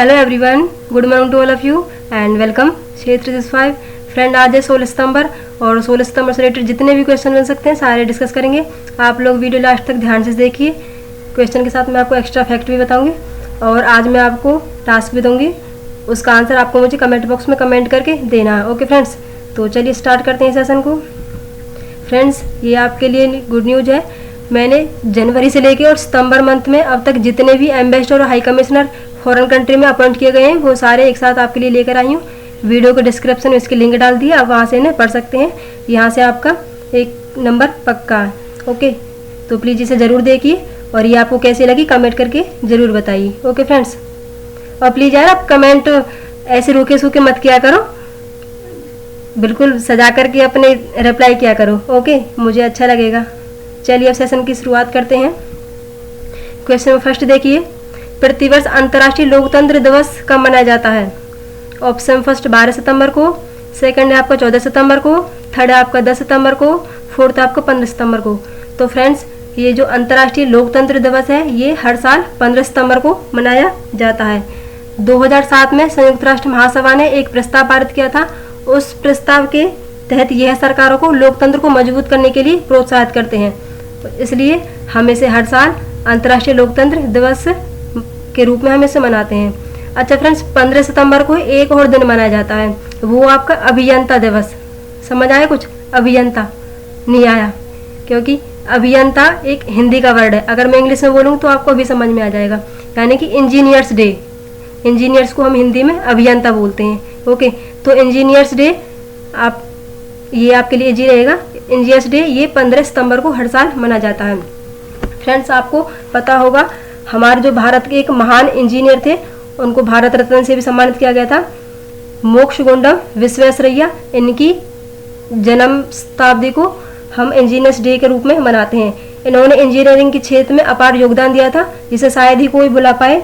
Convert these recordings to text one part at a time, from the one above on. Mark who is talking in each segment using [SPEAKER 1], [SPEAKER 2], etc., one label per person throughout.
[SPEAKER 1] Hello everyone, good morning to all of you and welcome. क्षेत्र 365 friend, आज है 16 सितंबर और 16 सितंबर से रिलेटेड जितने भी क्वेश्चन बन सकते हैं सारे डिस्कस करेंगे। आप लोग वीडियो लास्ट तक ध्यान से देखिए। क्वेश्चन के साथ मैं आपको एक्स्ट्रा फैक्ट भी बताऊंगी और आज मैं आपको टास्क भी दूंगी। उसका आंसर आपको मुझे कमेंट बॉक्स में कमेंट करके देना है। ओके फ्रेंड्स, तो चलिए स्टार्ट करते हैं सेशन को। फ्रेंड्स, ये आपके लिए गुड न्यूज़ है। मैंने जनवरी से लेके और सितंबर मंथ में अब तक जितने भी एम्बेसडर और हाई कमिश्नर फॉरेन कंट्री में अपॉइंट किए गए हैं वो सारे एक साथ आपके लिए लेकर आई हूँ। वीडियो के डिस्क्रिप्शन में इसकी लिंक डाल दी है, आप वहाँ से इन्हें पढ़ सकते हैं। यहाँ से आपका एक नंबर पक्का है। ओके, तो प्लीज़ इसे ज़रूर देखिए और ये आपको कैसी लगी कमेंट करके ज़रूर बताइए। ओके फ्रेंड्स, और प्लीज़ यार आप कमेंट ऐसे रूखे सूखे मत किया करो, बिल्कुल सजा करके अपने रिप्लाई किया करो। ओके, मुझे अच्छा लगेगा। चलिए अब सेशन की शुरुआत करते हैं। क्वेश्चन फर्स्ट देखिए, प्रतिवर्ष अंतर्राष्ट्रीय लोकतंत्र दिवस कब मनाया जाता है? ऑप्शन फर्स्ट 12 सितंबर को, सेकंड है आपका 14 सितंबर को, थर्ड है आपका 10 सितंबर को, फोर्थ है आपका 15 सितंबर को। तो फ्रेंड्स, ये जो अंतर्राष्ट्रीय लोकतंत्र दिवस है ये हर साल 15 सितंबर को मनाया जाता है। 2007 में संयुक्त राष्ट्र महासभा ने एक प्रस्ताव पारित किया था। उस प्रस्ताव के तहत यह सरकारों को लोकतंत्र को मजबूत करने के लिए प्रोत्साहित करते हैं, इसलिए हम इसे हर साल अंतर्राष्ट्रीय लोकतंत्र दिवस के रूप में हम इसे मनाते हैं। अच्छा फ्रेंड्स, 15 सितंबर को एक और दिन मनाया जाता है, वो आपका अभियंता दिवस। समझ आया कुछ? अभियंता नहीं आया? क्योंकि अभियंता एक हिंदी का वर्ड है, अगर मैं इंग्लिश में बोलूँ तो आपको अभी समझ में आ जाएगा, यानी कि इंजीनियर्स डे। इंजीनियर्स को हम हिंदी में अभियंता बोलते हैं। ओके, तो इंजीनियर्स डे आप ये आपके लिए इजी रहेगा। इंजीनियर्स डे ये 15 सितंबर को हर साल मनाया जाता है। फ्रेंड्स, आपको पता होगा हमारे जो भारत के एक महान इंजीनियर थे उनको भारत रत्न से भी सम्मानित किया गया था, मोक्षगुंडम विश्वेश्वरैया। इनकी जन्म शताब्दी को हम इंजीनियर्स डे के रूप में मनाते हैं। इन्होंने इंजीनियरिंग के क्षेत्र में अपार योगदान दिया था, जिसे शायद ही कोई भुला पाए।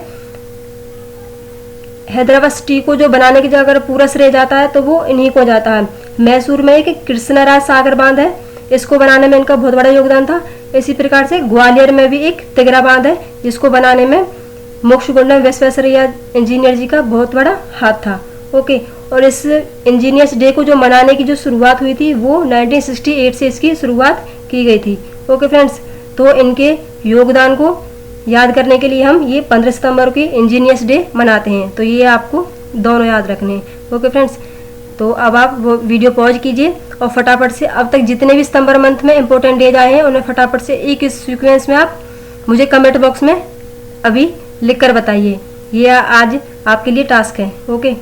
[SPEAKER 1] हैदराबाद सिटी को जो बनाने की जगह अगर पूरा श्रेय जाता है तो वो इन्हीं को जाता है। मैसूर में एक कृष्णराज सागर बांध है, इसको बनाने में इनका बहुत बड़ा योगदान था। इसी प्रकार से ग्वालियर में भी एक तिगरा बांध है, जिसको बनाने में मोक्षगुंडम विश्वेश्वरैया इंजीनियर जी का बहुत बड़ा हाथ था। ओके, और इस इंजीनियर्स डे को जो मनाने की जो शुरुआत हुई थी वो 1968 से इसकी शुरुआत की गई थी। ओके फ्रेंड्स, तो इनके योगदान को याद करने के लिए हम ये 15 सितंबर की इंजीनियर्स डे मनाते हैं। तो ये आपको दोनों याद रखने हैं। ओके फ्रेंड्स, तो अब आप वो वीडियो पॉज कीजिए और फटाफट से अब तक जितने भी सितंबर मंथ में इंपॉर्टेंट डेज आए हैं उन्हें फटाफट से एक इस सीक्वेंस में आप मुझे कमेंट बॉक्स में अभी लिख कर बताइए। ये आज आपके लिए टास्क है। ओके,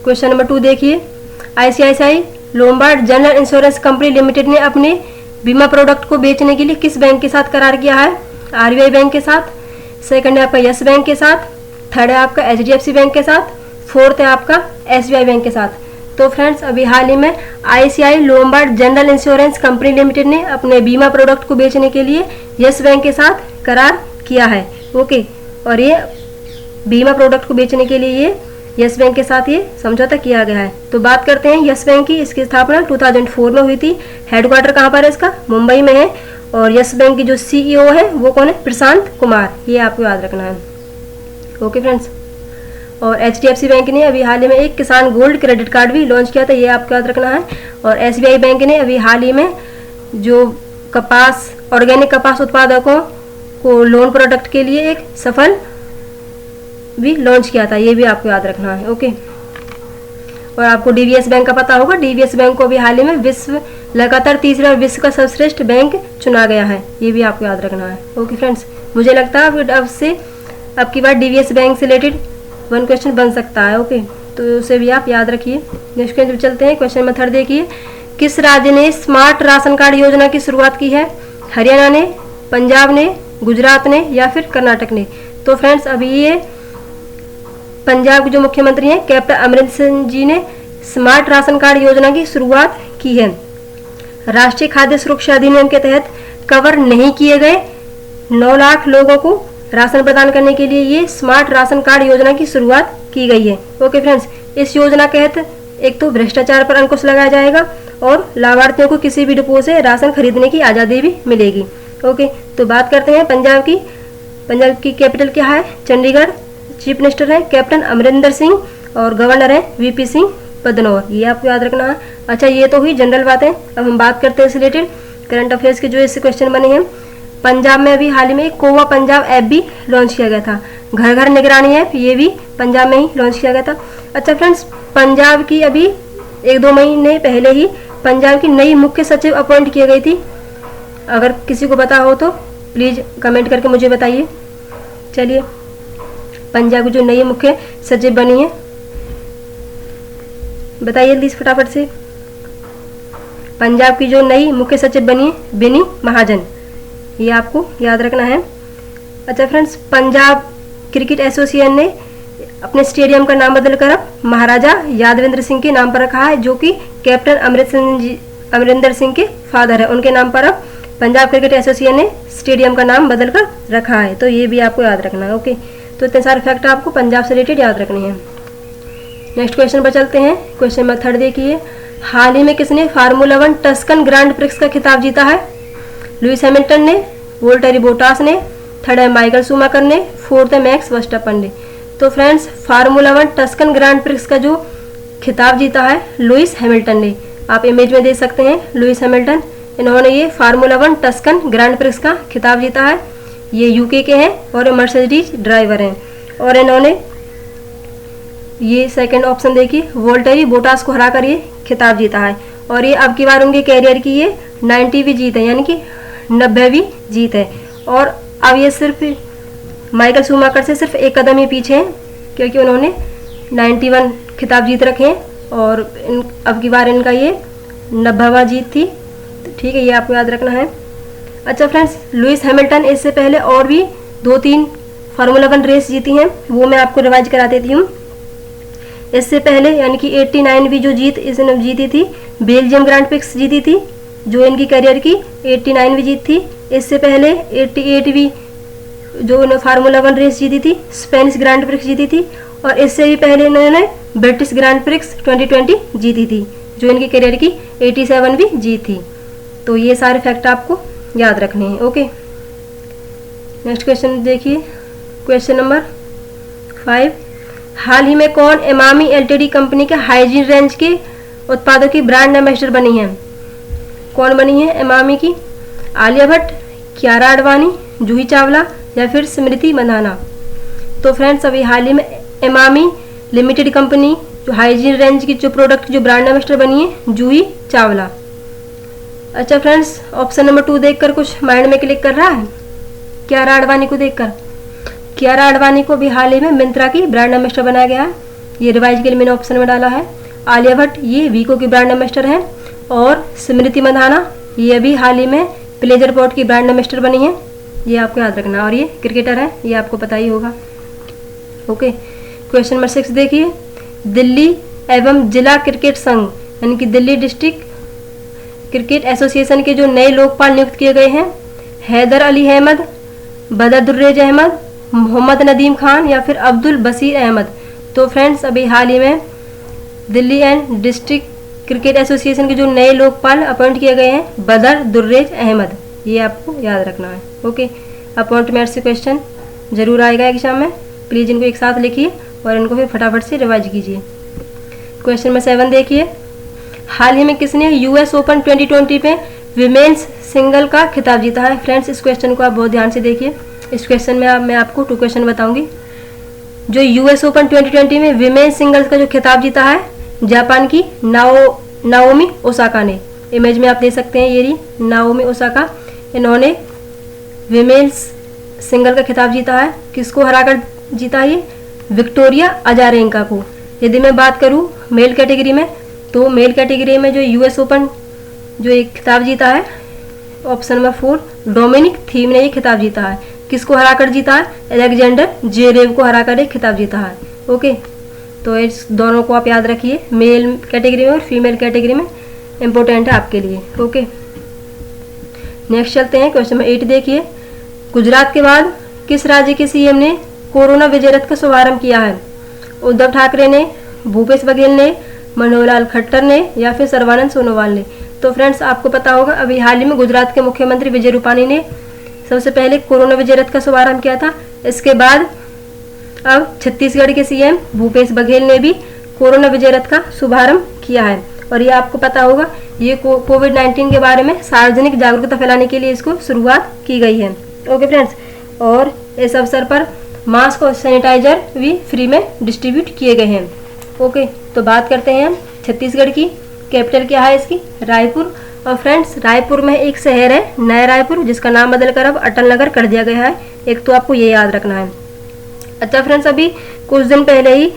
[SPEAKER 1] क्वेश्चन नंबर 2 देखिए, ICICI Lombard general insurance company limited ने अपने बीमा प्रोडक्ट को बेचने के लिए किस बैंक के साथ करार किया है? आरबीआई बैंक के साथ, सेकंड है आपका यस बैंक के साथ, थर्ड है आपका एचडीएफसी बैंक के साथ, फोर्थ है आपका एसबीआई बैंक के साथ। तो फ्रेंड्स, अभी हाल ही में ICI Lombard general insurance company limited ने अपने बीमा प्रोडक्ट को बेचने के लिए यस बैंक के साथ करार किया है। ओके, और ये बीमा प्रोडक्ट को बेचने के लिए ये यस बैंक के साथ ये समझौता किया गया है। तो बात करते हैं यस बैंक की। इसकी स्थापना 2004 में हुई थी। हेडक्वार्टर कहाँ पर है इसका? मुंबई में है। और यस बैंक की जो सीईओ है वो कौन है? प्रशांत कुमार। ये आपको याद रखना है। ओके फ्रेंड्स, और एचडीएफसी बैंक ने अभी हाल ही में एक किसान गोल्ड क्रेडिट कार्ड भी लॉन्च किया था, ये आपको याद रखना है। और एसबीआई बैंक ने अभी हाल ही में जो कपास ऑर्गेनिक कपास उत्पादकों को लोन प्रोडक्ट के लिए एक सफल भी लॉन्च किया था, ये भी आपको याद रखना है। ओके, और आपको डीवीएस बैंक का पता होगा। डीवीएस बैंक को भी हाल ही में विश्व लगातार तीसरा विश्व का सर्वश्रेष्ठ बैंक चुना गया है, ये भी आपको याद रखना है। ओके फ्रेंड्स, मुझे लगता है अब से अब की बार डीवीएस बैंक से रिलेटेड 1 क्वेश्चन बन सकता है। ओके, तो उसे भी आप याद रखिए। नेक्स्ट क्वेश्चन चलते हैं। क्वेश्चन नंबर 3 देखिए, किस राज्य ने स्मार्ट राशन कार्ड योजना की शुरुआत की है? हरियाणा ने, पंजाब ने, गुजरात ने या फिर कर्नाटक ने? तो फ्रेंड्स, अभी ये पंजाब के जो मुख्यमंत्री हैं कैप्टन अमरिंदर सिंह जी ने स्मार्ट राशन कार्ड योजना की शुरुआत की है। राष्ट्रीय खाद्य सुरक्षा अधिनियम के तहत कवर नहीं किए गए 9 लाख लोगों को राशन प्रदान करने के लिए ये स्मार्ट राशन कार्ड योजना की शुरुआत की गई है। ओके फ्रेंड्स, इस योजना के तहत एक तो भ्रष्टाचार पर अंकुश लगाया जाएगा और लाभार्थियों को किसी भी डिपो से राशन खरीदने की आज़ादी भी मिलेगी। ओके, तो बात करते हैं पंजाब की। पंजाब की कैपिटल क्या है? चंडीगढ़। चीफ मिनिस्टर है कैप्टन अमरिंदर सिंह और गवर्नर है वीपी सिंह बदनौर। ये आपको याद रखना है। अच्छा, ये तो हुई जनरल बातें। अब हम बात करते हैं इस रिलेटेड करंट अफेयर्स के जो इससे क्वेश्चन बने हैं। पंजाब में अभी हाल ही में कोवा पंजाब ऐप भी लॉन्च किया गया था। घर घर निगरानी ऐप, ये भी पंजाब में ही लॉन्च किया गया था। अच्छा फ्रेंड्स, पंजाब की अभी 1-2 महीने पहले ही पंजाब की नई मुख्य सचिव अपॉइंट की गई थी। अगर किसी को पता हो तो प्लीज़ कमेंट करके मुझे बताइए। चलिए, पंजाब की जो नई मुख्य सचिव बनी है बताइए जल्दी फटाफट से। पंजाब की जो नई मुख्य सचिव बनी है बिनी महाजन, ये आपको याद रखना है। अच्छा फ्रेंड्स, पंजाब क्रिकेट एसोसिएशन ने अपने स्टेडियम का नाम बदलकर अब महाराजा यादवेंद्र सिंह के नाम पर रखा है, जो कि कैप्टन अमरिंदर सिंह के फादर है। उनके नाम पर अब पंजाब क्रिकेट एसोसिएशन ने स्टेडियम का नाम बदलकर रखा है। तो ये भी आपको याद रखना है। ओके, तो इतने सारे फैक्ट आपको पंजाब से रिलेटेड याद रखने हैं। नेक्स्ट क्वेश्चन पर चलते हैं। क्वेश्चन नंबर 3 देखिए, हाल ही में किसने फार्मूला 1 टस्कन ग्रांड प्रिक्स का खिताब जीता है? लुइस हैमिल्टन ने, वोल्टेरी बोटास ने, थर्ड है माइकल शूमाकर ने, फोर्थ है मैक्स वर्स्टैपन ने। तो friends, formula 1 Tuscan grand prix का जो खिताब जीता है लुइस हैमिल्टन ने। आप इमेज में देख सकते हैं लुइस हैमिल्टन, इन्होंने ये फार्मूला 1 टस्कन ग्रांड प्रिक्स का खिताब जीता है। ये यूके के हैं और मर्सिडीज ड्राइवर हैं। और इन्होंने ये सेकंड ऑप्शन देखिए, वोल्टेरी बोटास को हराकर ये खिताब जीता है। और ये अब की बार उनके कैरियर की ये 90वीं जीत है, यानी कि 90वीं जीत है। और अब ये सिर्फ माइकल शूमाकर से सिर्फ एक कदम ही पीछे हैं, क्योंकि उन्होंने 91 खिताब जीत रखे हैं और अब की बार इनका ये 90वां जीत थी। तो ठीक है, ये आपको याद रखना है। अच्छा फ्रेंड्स, लुइस हैमिल्टन इससे पहले और भी 2-3 फार्मूला 1 रेस जीती हैं, वो मैं आपको रिवाइज करा देती हूँ। इससे पहले यानी कि 89वीं जो जीत इसने जीती थी, बेल्जियम ग्रांड प्रिक्स जीती थी, जो इनकी करियर की 89वीं जीत थी। इससे पहले 88वीं जो फार्मूला 1 रेस जीती थी, स्पेनिश ग्रांड प्रिक्स जीती थी। और इससे भी पहले इन्होंने ब्रिटिश ग्रांड प्रिक्स 2020 जीती थी, जो इनकी करियर की 87वीं जीत थी। तो ये सारे फैक्ट आपको याद रखने हैं। ओके, नेक्स्ट क्वेश्चन देखिए, क्वेश्चन नंबर 5, हाल ही में कौन एमामी एलटीडी कंपनी के हाइजीन रेंज के उत्पादों की ब्रांड एम्बेसडर बनी है? कौन बनी है एमामी की? आलिया भट्ट, कियारा आडवाणी, जूही चावला या फिर स्मृति मंदाना? तो फ्रेंड्स, अभी हाल ही में एमामी लिमिटेड कंपनी जो हाइजीन रेंज की जो प्रोडक्ट जो ब्रांड एम्बेसडर बनी है जूही चावला। अच्छा फ्रेंड्स, ऑप्शन नंबर 2 देखकर कुछ माइंड में क्लिक कर रहा है कियारा आडवाणी को देखकर? कियारा आडवाणी को भी हाल ही में मिंत्रा की ब्रांड एम्बेसडर बनाया गया है। ये रिवाइज के लिए मैंने ऑप्शन में डाला है। आलिया भट्ट ये वीको की ब्रांड एम्बेसडर है और स्मृति मंदाना ये अभी हाल ही में प्लेजर पॉट की ब्रांड एम्बेसडर बनी है। ये आपको याद रखना है। और ये क्रिकेटर है, ये आपको पता ही होगा। ओके, क्वेश्चन नंबर 6 देखिए, दिल्ली एवं जिला क्रिकेट संघ यानी कि दिल्ली डिस्ट्रिक्ट क्रिकेट एसोसिएशन के जो नए लोकपाल नियुक्त किए गए हैं, हैदर अली अहमद, बदरुद्दोजा अहमद, मोहम्मद नदीम खान या फिर अब्दुल बशीर अहमद? तो फ्रेंड्स, अभी हाल ही में Delhi and district cricket association के जो नए लोकपाल अपॉइंट किए गए हैं बदरुद्दोजा अहमद, ये आपको याद रखना है। ओके, अपॉइंटमेंट से क्वेश्चन जरूर आएगा एग्जाम में, प्लीज़ इनको एक साथ लिखिए और इनको फिर फटाफट से रिवाइज कीजिए। क्वेश्चन नंबर 7 देखिए, हाल ही में किसने यूएस ओपन 2020 में विमेंस सिंगल का खिताब जीता है? फ्रेंड्स, इस क्वेश्चन को आप बहुत ध्यान से देखिए। इस क्वेश्चन में मैं आपको 2 क्वेश्चन बताऊंगी। जो यूएस ओपन 2020 में विमेंस सिंगल्स का जो खिताब जीता है, जापान की नाओमी ओसाका ने। इमेज में आप देख सकते हैं, ये रही नाओमी ओसाका, इन्होंने विमेंस सिंगल का खिताब जीता है। किसको हराकर जीता है? ये विक्टोरिया अजारेंका को। यदि मैं बात करूं मेल कैटेगरी में, तो मेल कैटेगरी में जो यूएस ओपन जो एक खिताब जीता है, ऑप्शन नंबर 4 डोमिनिक थीम ने ये खिताब जीता है। किसको हराकर जीता है? अलेक्जेंडर जेरेव को हराकर एक खिताब जीता है। ओके, तो इस दोनों को आप याद रखिए, मेल कैटेगरी में और फीमेल कैटेगरी में इम्पोर्टेंट है आपके लिए। ओके, नेक्स्ट चलते हैं, क्वेश्चन नंबर 8 देखिए, गुजरात के बाद किस राज्य के सीएम ने कोरोना विजय रथ का शुभारंभ किया है? उद्धव ठाकरे ने, भूपेश बघेल ने, मनोहर लाल खट्टर ने या फिर सर्बानंद सोनोवाल ने? तो फ्रेंड्स, आपको पता होगा अभी हाल ही में गुजरात के मुख्यमंत्री विजय रूपानी ने सबसे पहले कोरोना विजय रथ का शुभारंभ किया था। इसके बाद अब छत्तीसगढ़ के सीएम भूपेश बघेल ने भी कोरोना विजय रथ का शुभारंभ किया है। और ये आपको पता होगा, ये कोविड-19 के बारे में सार्वजनिक जागरूकता फैलाने के लिए इसको शुरुआत की गई है। ओके फ्रेंड्स, और इस अवसर पर मास्क और सैनिटाइजर भी फ्री में डिस्ट्रीब्यूट किए गए हैं। ओके, तो बात करते हैं हम छत्तीसगढ़ की। कैपिटल क्या है इसकी? रायपुर। और फ्रेंड्स, रायपुर में एक शहर है नया रायपुर, जिसका नाम बदलकर अब अटल नगर कर दिया गया है। एक तो आपको ये याद रखना है। अच्छा फ्रेंड्स, अभी कुछ दिन पहले ही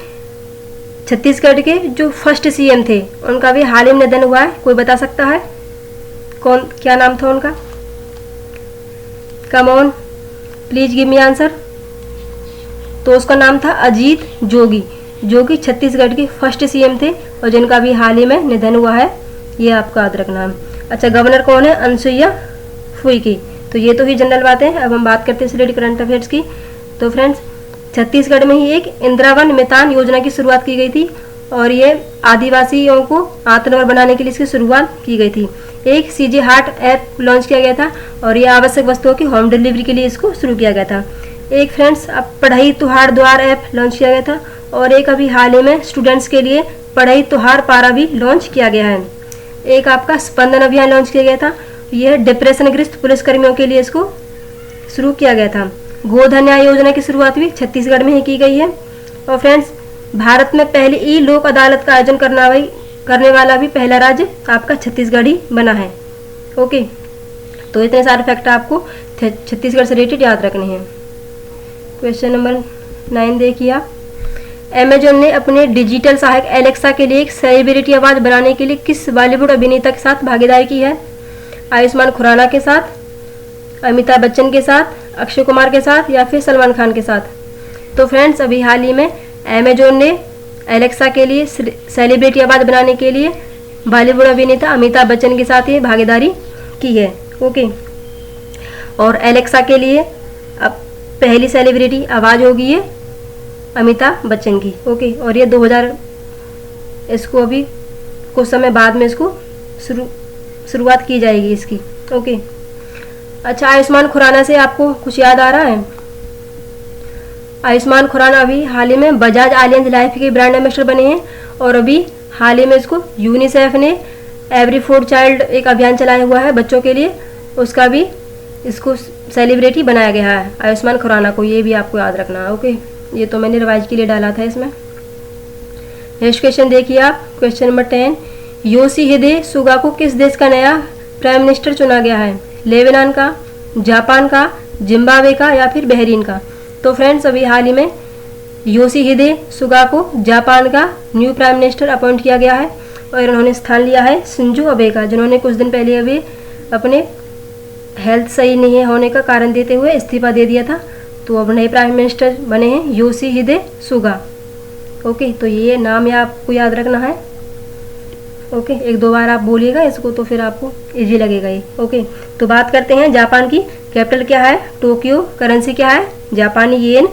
[SPEAKER 1] छत्तीसगढ़ के जो फर्स्ट सीएम थे उनका भी हाल ही में निधन हुआ है। कोई बता सकता है कौन, क्या नाम था उनका? Come on, please give me answer. तो उसका नाम था अजीत जोगी, जो कि छत्तीसगढ़ के फर्स्ट सीएम थे और जिनका भी हाल ही में निधन हुआ है। ये आपको याद रखना है। अच्छा, गवर्नर कौन है? अनसुईया उइके। तो ये तो ही जनरल बातें हैं। अब हम बात करते हैं रिलेटेड करंट अफेयर्स की। तो फ्रेंड्स, छत्तीसगढ़ में ही एक इंदिरावन मितान योजना की शुरुआत की गई थी और ये आदिवासियों को आत्मनिर्भर बनाने के लिए इसकी शुरुआत की गई थी। एक सीजे हार्ट ऐप लॉन्च किया गया था और ये आवश्यक वस्तुओं की होम डिलीवरी के लिए इसको शुरू किया गया था। एक फ्रेंड्स, अब पढ़ाई तुहार द्वार ऐप लॉन्च किया गया था और एक अभी हाल ही में स्टूडेंट्स के लिए पढ़ाई तुहार पारा भी लॉन्च किया गया है। एक आपका स्पंदन अभियान लॉन्च किया गया था, यह डिप्रेशन ग्रस्त पुलिसकर्मियों के लिए इसको शुरू किया गया था। गोधन न्याय योजना की शुरुआत भी छत्तीसगढ़ में ही की गई है। और फ्रेंड्स, भारत में पहली ई लोक अदालत का आयोजन करने वाला भी पहला राज्य आपका छत्तीसगढ़ ही बना है। ओके, तो इतने सारे फैक्ट आपको छत्तीसगढ़ से रिलेटेड याद रखने हैं। क्वेश्चन नंबर 9 देखिए आप। अमेजॉन ने अपने डिजिटल सहायक एलेक्सा के लिए एक सेलिब्रिटी आवाज बनाने के लिए किस बॉलीवुड अभिनेता के साथ भागीदारी की है? आयुष्मान खुराना के साथ, अमिताभ बच्चन के साथ, अक्षय कुमार के साथ या फिर सलमान खान के साथ? तो फ्रेंड्स, अभी हाल ही में अमेजॉन ने एलेक्सा के लिए सेलिब्रिटी आवाज बनाने के लिए बॉलीवुड अभिनेता अमिताभ बच्चन के साथ ये भागीदारी की है। ओके, और एलेक्सा के लिए अब पहली सेलिब्रिटी आवाज होगी ये अमिताभ बच्चन की। ओके, और ये 2000 इसको अभी कुछ समय बाद में इसको शुरुआत की जाएगी इसकी। ओके, अच्छा, आयुष्मान खुराना से आपको कुछ याद आ रहा है? आयुष्मान खुराना अभी हाल ही में बजाज आलियांज लाइफ के ब्रांड एम्बेसडर बने हैं और अभी हाल ही में इसको यूनिसेफ ने एवरी 4 चाइल्ड एक अभियान चलाया हुआ है बच्चों के लिए, उसका भी इसको सेलिब्रिटी बनाया गया है आयुष्मान खुराना को। ये भी आपको याद रखना है। ओके, ये तो मैंने रिवाइज के लिए डाला था इसमें। नेक्स्ट क्वेश्चन देखिए आप। क्वेश्चन नंबर 10, योशिहिदे सुगा को किस देश का नया प्राइम मिनिस्टर चुना गया है? लेबनान का, जापान का, जिम्बाब्वे का या फिर बहरीन का? तो फ्रेंड्स, अभी हाल ही में योशिहिदे सुगा को जापान का न्यू प्राइम मिनिस्टर अपॉइंट किया गया है और उन्होंने स्थान लिया है शिंजो अबे का, जिन्होंने कुछ दिन पहले अभी अपने हेल्थ सही नहीं होने का कारण देते हुए इस्तीफा दे दिया था। तो अब नए प्राइम मिनिस्टर बने हैं योशिहिदे सुगा। ओके, तो ये नाम आपको याद रखना है। ओके, 1-2 बार आप बोलिएगा इसको तो फिर आपको इजी लगेगा ये। ओके, तो बात करते हैं जापान की। कैपिटल क्या है? टोक्यो। करेंसी क्या है? जापानी येन।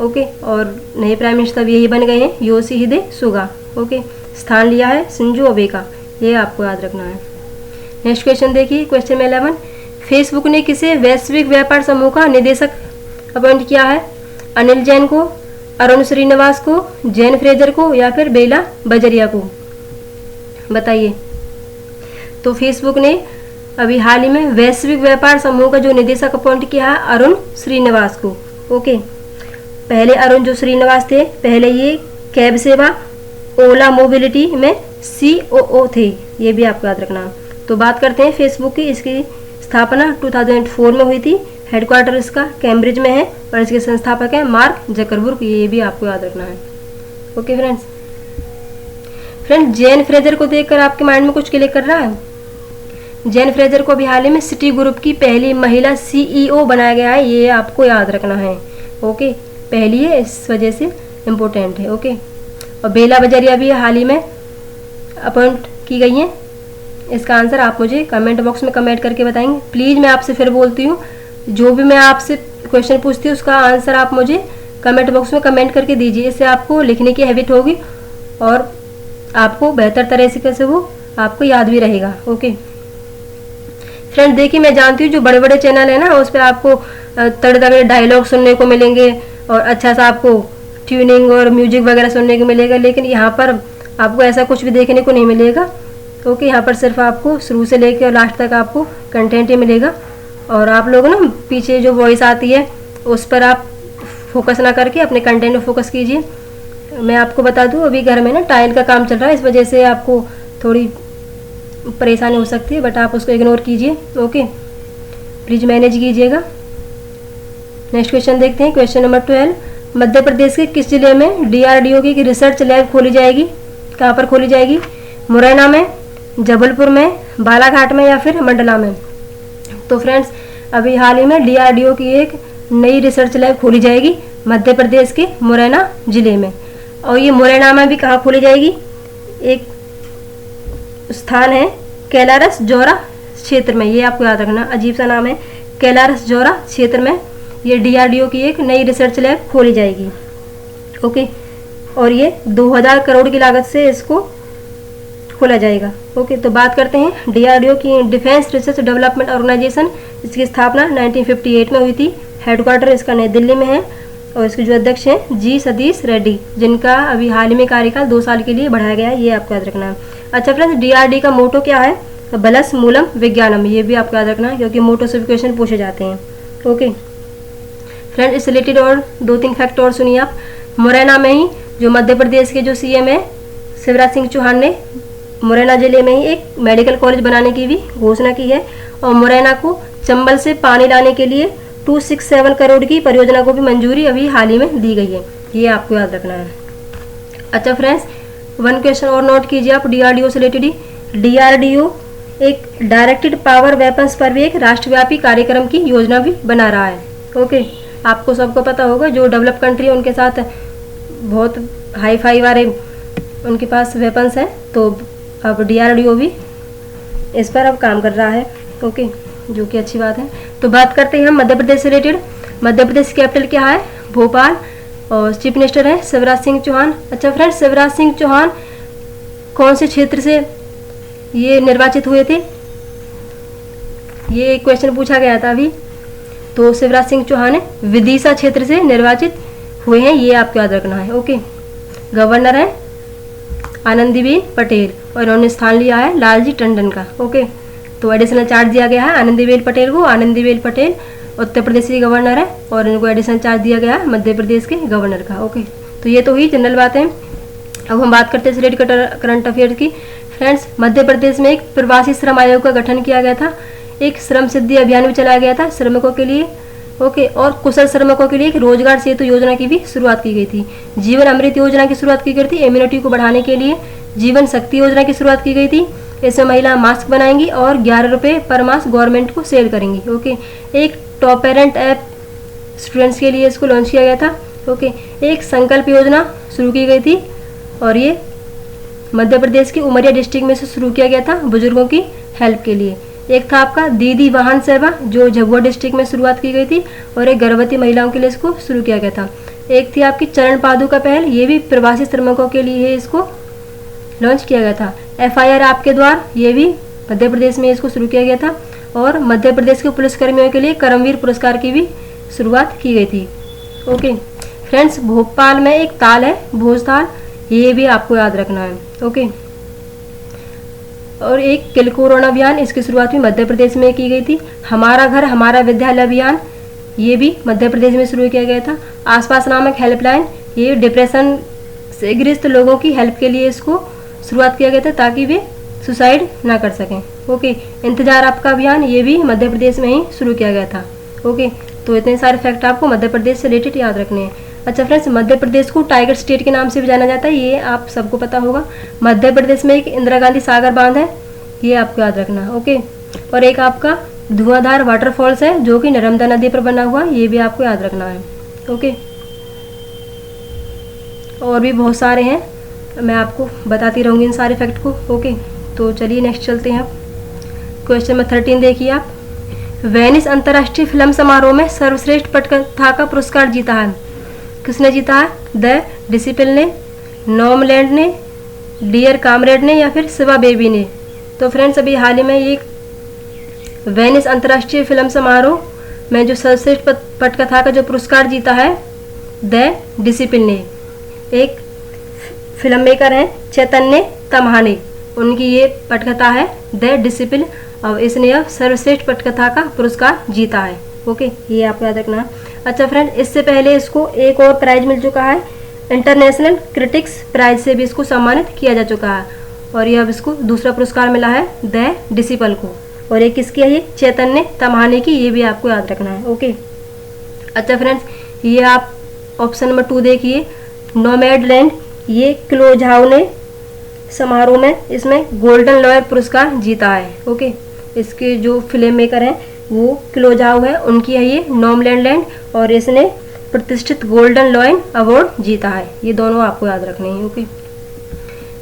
[SPEAKER 1] ओके, और नए प्राइम मिनिस्टर यही बन गए हैं योशिहिदे सुगा। ओके, स्थान लिया है शिंजो अबे का, ये आपको याद रखना है। नेक्स्ट क्वेश्चन देखिए। क्वेश्चन नंबर 11, फेसबुक ने किसे वैश्विक व्यापार समूह का निदेशक अपॉइंट किया है? अनिल जैन को, अरुण श्रीनिवास को, जैन फ्रेजर को या फिर बेला बजरिया को? बताइए। तो फेसबुक ने अभी हाल ही में वैश्विक व्यापार समूह का जो निदेशक अपॉइंट किया है अरुण श्रीनिवास को। ओके, पहले अरुण जो श्रीनिवास थे, पहले ये कैब सेवा ओला मोबिलिटी में COO थे, ये भी आपको याद रखना। तो बात करते हैं फेसबुक की। इसकी स्थापना 2004 में हुई थी। हेडक्वार्टर इसका कैम्ब्रिज में है और इसके संस्थापक हैं मार्क जकरबर्ग, ये भी आपको याद रखना है। ओके फ्रेंड्स, जैन फ्रेजर को देखकर आपके माइंड में कुछ क्लिक कर रहा है? जैन फ्रेजर को भी हाल ही में सिटी ग्रुप की पहली महिला CEO बनाया गया है, ये आपको याद रखना है। ओके, पहली है, इस वजह से इम्पोर्टेंट है। ओके, और बेला बजरिया भी हाल ही में अपॉइंट की गई हैं। इसका आंसर आप मुझे कमेंट बॉक्स में कमेंट करके बताएंगे। प्लीज़ मैं आपसे फिर बोलती हूँ, जो भी मैं आपसे क्वेश्चन पूछती हूँ उसका आंसर आप मुझे कमेंट बॉक्स में कमेंट करके दीजिए। इससे आपको लिखने की हैबिट होगी और आपको बेहतर तरह से वो आपको याद भी रहेगा। ओके फ्रेंड, देखिए मैं जानती हूँ जो बड़े बड़े चैनल है ना, उस पर आपको तगड़े तगड़े डायलॉग सुनने को मिलेंगे और अच्छा सा आपको ट्यूनिंग और म्यूजिक वगैरह सुनने को मिलेगा। लेकिन यहाँ पर आपको ऐसा कुछ भी देखने को नहीं मिलेगा। ओके, यहाँ पर सिर्फ आपको शुरू से लेकर और लास्ट तक आपको कंटेंट ही मिलेगा। और आप लोग ना पीछे जो वॉइस आती है उस पर आप फोकस ना करके अपने कंटेंट में फोकस कीजिए। मैं आपको बता दूं, अभी घर में ना टाइल का काम चल रहा है, इस वजह से आपको थोड़ी परेशानी हो सकती है, बट आप उसको इग्नोर कीजिए। ओके, प्लीज़ मैनेज कीजिएगा। नेक्स्ट क्वेश्चन देखते हैं। क्वेश्चन नंबर 12, मध्य प्रदेश के किस जिले में DRDO की रिसर्च लैब खोली जाएगी? कहाँ पर खोली जाएगी? मुरैना में, जबलपुर में, बालाघाट में या फिर मंडला में? तो फ्रेंड्स, अभी हाल ही में DRDO की एक नई रिसर्च लैब खोली जाएगी मध्य प्रदेश के मुरैना जिले में। और ये मुरैना में भी कहाँ खोली जाएगी? एक स्थान है कैलारस जौरा क्षेत्र में, ये आपको याद रखना, अजीब सा नाम है, कैलारस जौरा क्षेत्र में ये DRDO की एक नई रिसर्च लैब खोली जाएगी। ओके, और ये 2000 करोड़ की लागत से इसको खोला जाएगा। ओके, तो बात करते हैं DRDO की, डिफेंस रिसर्च डेवलपमेंट ऑर्गेनाइजेशन। इसकी स्थापना 1958 में हुई थी। हेडक्वार्टर इसका नई दिल्ली में है और इसके जो अध्यक्ष हैं जी सतीश रेड्डी, जिनका अभी हाल ही में कार्यकाल 2 साल के लिए बढ़ाया गया है, ये आपको याद रखना है। अच्छा फ्रेंड्स, DRD का मोटो क्या है? बलस मूलम विज्ञानम, ये भी आपको याद रखना है क्योंकि मोटो से भी क्वेश्चन पूछे जाते हैं। ओके फ्रेंड्स, इस रिलेटेड और 2-3 फैक्ट और सुनिए आप। मुरैना में ही जो मध्य प्रदेश के जो CM है शिवराज सिंह चौहान ने मुरैना जिले में ही एक मेडिकल कॉलेज बनाने की भी घोषणा की है। और मुरैना को चंबल से पानी लाने के लिए 267 करोड़ की परियोजना को भी मंजूरी अभी हाल ही में दी गई है, ये आपको याद रखना है। अच्छा फ्रेंड्स, 1 क्वेश्चन और नोट कीजिए आप DRDO से रिलेटेड ही। DRDO एक डायरेक्टेड पावर वेपन्स पर भी एक राष्ट्रव्यापी कार्यक्रम की योजना भी बना रहा है। ओके, आपको सबको पता होगा जो डेवलप कंट्री है उनके साथ बहुत हाई फाई वाले उनके पास वेपन्स हैं, तो अब DRDO भी इस पर अब काम कर रहा है। ओके, जो कि अच्छी बात है। तो बात करते हैं हम मध्य प्रदेश से रिलेटेड। मध्य प्रदेश की कैपिटल क्या है? भोपाल। और चीफ मिनिस्टर है शिवराज सिंह चौहान। अच्छा फ्रेंड्स, शिवराज सिंह चौहान कौन से क्षेत्र से ये निर्वाचित हुए थे? ये क्वेश्चन पूछा गया था अभी। तो शिवराज सिंह चौहान विदिशा क्षेत्र से निर्वाचित हुए हैं, ये आपको याद रखना है। ओके, गवर्नर है आनंदीबेन पटेल और इन्होंने स्थान लिया है लालजी टंडन का। ओके, तो एडिशनल चार्ज दिया गया है आनंदीबेन पटेल को। आनंदीबेन पटेल उत्तर प्रदेश के गवर्नर है और इनको एडिशनल चार्ज दिया गया है मध्य प्रदेश के गवर्नर का। ओके, तो ये तो ही जनरल बात है। अब हम बात करते हैं रिलेटेड करंट अफेयर की। फ्रेंड्स, मध्य प्रदेश में एक प्रवासी श्रम आयोग का गठन किया गया था। एक श्रम सिद्धि अभियान भी चलाया गया था श्रमिकों के लिए। ओके, और कुशल श्रमिकों के लिए एक रोजगार सेतु योजना की भी शुरुआत की गई थी। जीवन अमृत योजना की शुरुआत की गई थी इम्यूनिटी को बढ़ाने के लिए। जीवन शक्ति योजना की शुरुआत की गई थी, इसमें महिला मास्क बनाएंगी और 11 रुपये पर मास्क गवर्नमेंट को सेल करेंगी। ओके, एक टॉप पेरेंट ऐप स्टूडेंट्स के लिए इसको लॉन्च किया गया था। ओके, एक संकल्प योजना शुरू की गई थी और ये मध्य प्रदेश की उमरिया डिस्ट्रिक्ट में से शुरू किया गया था बुजुर्गों की हेल्प के लिए। एक था आपका दीदी वाहन सेवा जो झाबुआ डिस्ट्रिक्ट में शुरुआत की गई थी और एक गर्भवती महिलाओं के लिए इसको शुरू किया गया था। एक थी आपकी चरण पादुका पहल, ये भी प्रवासी श्रमिकों के लिए इसको लॉन्च किया गया था। FIR आपके द्वार, ये भी मध्य प्रदेश में इसको शुरू किया गया था। और मध्य प्रदेश के पुलिसकर्मियों के लिए करमवीर पुरस्कार की भी शुरुआत की गई थी। ओके फ्रेंड्स, भोपाल में एक ताल है भोजताल, ये भी आपको याद रखना है। ओके, और एक किल कोरोना अभियान, इसकी शुरुआत भी मध्य प्रदेश में की गई थी। हमारा घर हमारा विद्यालय अभियान, ये भी मध्य प्रदेश में शुरू किया गया था। आसपास नामक हेल्पलाइन, ये डिप्रेशन से ग्रस्त लोगों की हेल्प के लिए इसको शुरुआत किया गया था ताकि वे सुसाइड ना कर सकें। ओके, इंतजार आपका अभियान, ये भी मध्य प्रदेश में ही शुरू किया गया था। ओके, तो इतने सारे फैक्ट आपको मध्य प्रदेश से रिलेटेड याद रखने हैं। अच्छा फ्रेंड्स, मध्य प्रदेश को टाइगर स्टेट के नाम से भी जाना जाता है, ये आप सबको पता होगा। मध्य प्रदेश में एक इंदिरा गांधी सागर बांध है, ये आपको याद रखना है। ओके, और एक आपका धुआंधार वाटरफॉल्स है जो कि नर्मदा नदी पर बना हुआ, ये भी आपको याद रखना है। ओके, और भी बहुत सारे हैं, मैं आपको बताती रहूँगी इन सारे फैक्ट को। ओके, तो चलिए नेक्स्ट चलते हैं आप। क्वेश्चन नंबर 13 देखिए आप। वेनिस अंतर्राष्ट्रीय फिल्म समारोह में सर्वश्रेष्ठ पटकथा का पुरस्कार जीता है, किसने जीता है? द डिसिपल ने, नॉमलैंड ने, डियर कामरेड ने या फिर शिवा बेबी ने? तो फ्रेंड्स, अभी हाल ही में ये वेनिस अंतर्राष्ट्रीय फिल्म समारोह में जो सर्वश्रेष्ठ पटकथा का जो पुरस्कार जीता है द डिसिपल ने। एक फिल्म मेकर हैं चैतन्य तम्हाने, उनकी ये पटकथा है द डिसिपल, और इसने अब सर्वश्रेष्ठ पटकथा का पुरस्कार जीता है। ओके, ये आपको याद रखना है। अच्छा फ्रेंड, इससे पहले इसको एक और प्राइज मिल चुका है, इंटरनेशनल क्रिटिक्स प्राइज से भी इसको सम्मानित किया जा चुका है, और ये अब इसको दूसरा पुरस्कार मिला है द डिसिपल को। और एक किसकी है, ये चैतन्य तम्हाने की, ये भी आपको याद रखना है। ओके, अच्छा फ्रेंड्स, ये आप ऑप्शन नंबर 2 देखिए, नोमैडलैंड, ये क्लोजाओ ने समारोह में इसमें गोल्डन लॉयर पुरस्कार जीता है। ओके, इसके जो फिल्म मेकर हैं वो क्लोजाओ है, उनकी है ये नोमैडलैंड, और इसने प्रतिष्ठित गोल्डन लॉयन अवार्ड जीता है। ये दोनों आपको याद रखने हैं। ओके,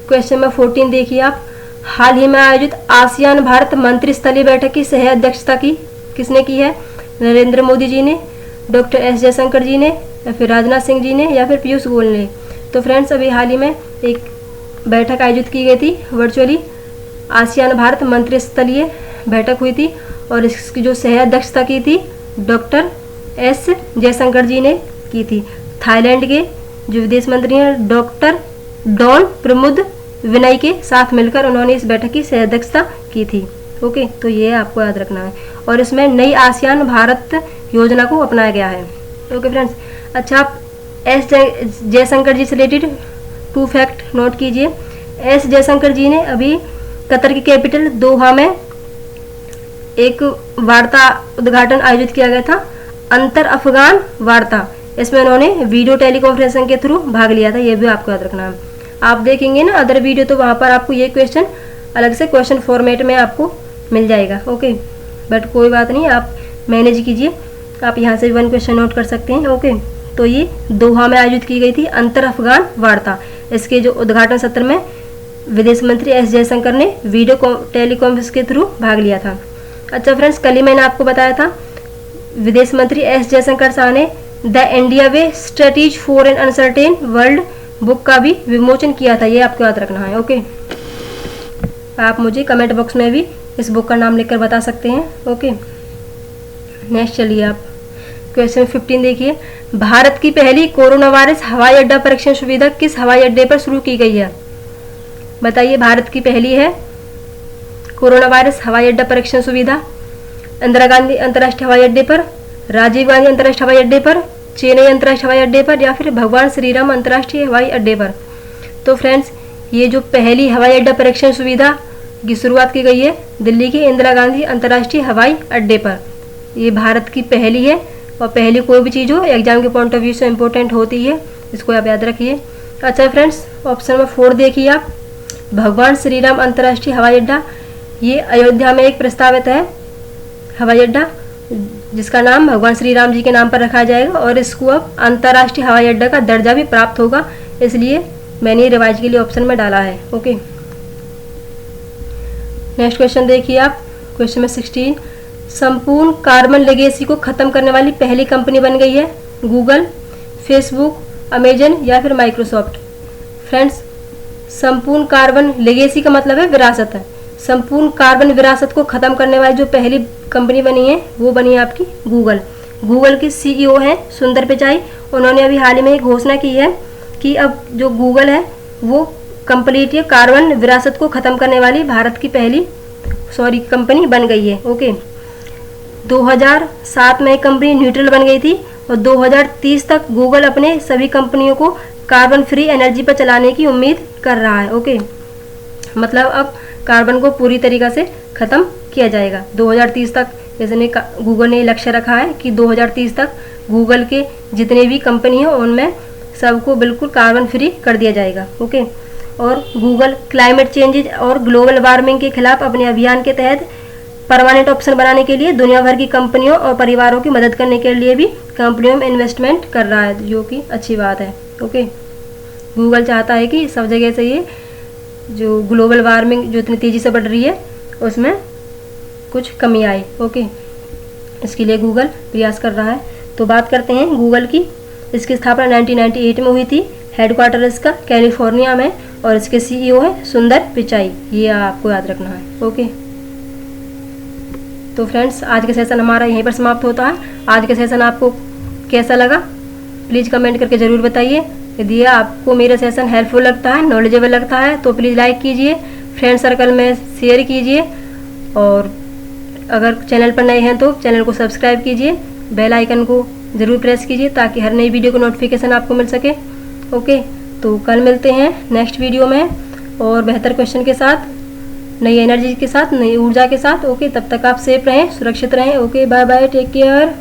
[SPEAKER 1] क्वेश्चन नंबर 14 देखिए आप, हाल ही में आयोजित आसियान भारत मंत्रिस्तरीय बैठक की सह अध्यक्षता की किसने की है? नरेंद्र मोदी जी ने, डॉक्टर एस जयशंकर जी ने, या फिर राजनाथ सिंह जी ने, या फिर पीयूष गोयल ने। तो फ्रेंड्स, अभी हाल ही में एक बैठक आयोजित की गई थी वर्चुअली, आसियान भारत मंत्रिस्तरीय बैठक हुई थी, और इसकी जो सह अध्यक्षता की थी डॉक्टर एस जयशंकर जी ने की थी। थाईलैंड के जो विदेश मंत्री हैं डॉक्टर डॉन प्रमुद विनय के साथ मिलकर उन्होंने इस बैठक की सह अध्यक्षता की थी। ओके, तो ये आपको याद रखना है, और इसमें नई आसियान भारत योजना को अपनाया गया है। ओके फ्रेंड्स, अच्छा आप एस जयशंकर जी से रिलेटेड 2 फैक्ट नोट कीजिए। एस जयशंकर जी ने अभी कतर की कैपिटल दोहा में एक वार्ता उद्घाटन आयोजित किया गया था, अंतर अफगान वार्ता। इसमें उन्होंने वीडियो टेलीकॉन्फ्रेंसिंग के थ्रू भाग लिया था, ये भी आपको याद रखना है। आप देखेंगे ना अदर वीडियो, तो वहाँ पर आपको ये क्वेश्चन अलग से क्वेश्चन फॉर्मेट में आपको मिल जाएगा। ओके, बट कोई बात नहीं, आप मैनेज कीजिए, आप यहाँ से 1 क्वेश्चन नोट कर सकते हैं। ओके, तो ये दोहा में आयोजित की गई थी अंतर अफगान वार्ता। इसके जो उद्घाटन सत्र में विदेश मंत्री एस जयशंकर ने वीडियो टेलीकॉन्फ्रेंस के थ्रू भाग लिया था। अच्छा फ्रेंड्स, कल ही मैंने आपको बताया था विदेश मंत्री एस जयशंकर शाह ने the India way strategy for an uncertain world book का भी विमोचन किया था, ये आपको याद रखना है। ओके, आप मुझे कमेंट बॉक्स में भी इस बुक का नाम लिखकर बता सकते हैं। ओके, नेक्स्ट चलिए आप क्वेश्चन 15 देखिए, भारत की पहली कोरोना वायरस हवाई अड्डा परीक्षण सुविधा किस हवाई अड्डे पर शुरू की गई है? बताइए, भारत की पहली है कोरोना वायरस हवाई अड्डा परीक्षण सुविधा इंदिरा गांधी अंतर्राष्ट्रीय हवाई अड्डे पर, राजीव गांधी अंतर्राष्ट्रीय हवाई अड्डे पर, चेन्नई अंतर्राष्ट्रीय हवाई अड्डे पर, या फिर भगवान श्री राम अंतर्राष्ट्रीय हवाई अड्डे पर। तो फ्रेंड्स, ये जो पहली हवाई अड्डा परीक्षण सुविधा की शुरुआत की गई है दिल्ली के इंदिरा गांधी अंतर्राष्ट्रीय हवाई अड्डे पर। ये भारत की पहली है, और पहली कोई भी चीज़ हो एग्जाम के पॉइंट ऑफ व्यू से इम्पोर्टेंट होती है, इसको आप याद रखिए। अच्छा फ्रेंड्स, ऑप्शन नंबर 4 देखिए आप, भगवान श्री राम अंतर्राष्ट्रीय हवाई अड्डा, ये अयोध्या में एक प्रस्तावित है हवाई अड्डा, जिसका नाम भगवान श्री राम जी के नाम पर रखा जाएगा, और इसको अब अंतर्राष्ट्रीय हवाई अड्डा का दर्जा भी प्राप्त होगा, इसलिए मैंने रिवाइज के लिए ऑप्शन में डाला है। ओके, नेक्स्ट क्वेश्चन देखिए आप, क्वेश्चन में 16, संपूर्ण कार्बन लेगेसी को खत्म करने वाली पहली कंपनी बन गई है गूगल, फेसबुक, अमेजन, या फिर माइक्रोसॉफ्ट। फ्रेंड्स, संपूर्ण कार्बन लेगेसी का मतलब है विरासत है, संपूर्ण कार्बन विरासत को खत्म करने वाली जो पहली कंपनी बनी है वो बनी है आपकी गूगल। गूगल के सीईओ हैं सुंदर पिचाई, उन्होंने अभी हाल ही में एक घोषणा की है कि अब जो गूगल है वो कंप्लीट ये कार्बन विरासत को खत्म करने वाली भारत की पहली कंपनी बन गई है। ओके, 2007 में कंपनी न्यूट्रल बन गई थी, और 2030 तक गूगल अपने सभी कंपनियों को कार्बन फ्री एनर्जी पर चलाने की उम्मीद कर रहा है। ओके, मतलब अब कार्बन को पूरी तरीक़ा से ख़त्म किया जाएगा 2030 तक। जैसे गूगल ने लक्ष्य रखा है कि 2030 तक गूगल के जितने भी कंपनी हैं उनमें सबको बिल्कुल कार्बन फ्री कर दिया जाएगा। ओके, और गूगल क्लाइमेट चेंजेज और ग्लोबल वार्मिंग के खिलाफ अपने अभियान के तहत परमानेंट ऑप्शन बनाने के लिए दुनिया भर की कंपनियों और परिवारों की मदद करने के लिए भी कंपनियों में इन्वेस्टमेंट कर रहा है, जो कि अच्छी बात है। ओके, गूगल चाहता है कि सब जगह से ये जो ग्लोबल वार्मिंग जो इतनी तेज़ी से बढ़ रही है उसमें कुछ कमी आए। ओके, इसके लिए गूगल प्रयास कर रहा है। तो बात करते हैं गूगल की। इसकी स्थापना 1998 में हुई थी, हेडक्वार्टर इसका कैलिफोर्निया में, और इसके सीईओ है सुंदर पिचाई, ये आपको याद रखना है। ओके, तो फ्रेंड्स, आज का सेशन हमारा यहीं पर समाप्त होता है। आज का सेशन आपको कैसा लगा प्लीज़ कमेंट करके ज़रूर बताइए। यदि आपको मेरा सेशन हेल्पफुल लगता है, नॉलेजेबल लगता है तो प्लीज़ लाइक कीजिए, फ्रेंड सर्कल में शेयर कीजिए और अगर चैनल पर नए हैं तो चैनल को सब्सक्राइब कीजिए, बेल आइकन को ज़रूर प्रेस कीजिए ताकि हर नई वीडियो को नोटिफिकेशन आपको मिल सके। ओके, तो कल मिलते हैं नेक्स्ट वीडियो में और बेहतर क्वेश्चन के साथ, नई एनर्जी के साथ, नई ऊर्जा के साथ। ओके, तब तक आप सेफ रहें, सुरक्षित रहें। Okay, bye bye, take care.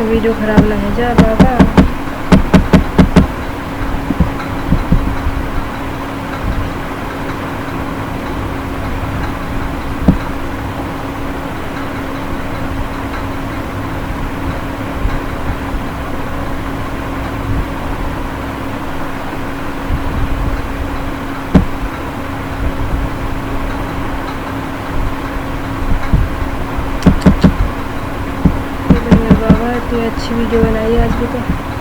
[SPEAKER 1] Video खराब ना है जा बाबा। इतनी अच्छी वीडियो बनाई आज भी तो।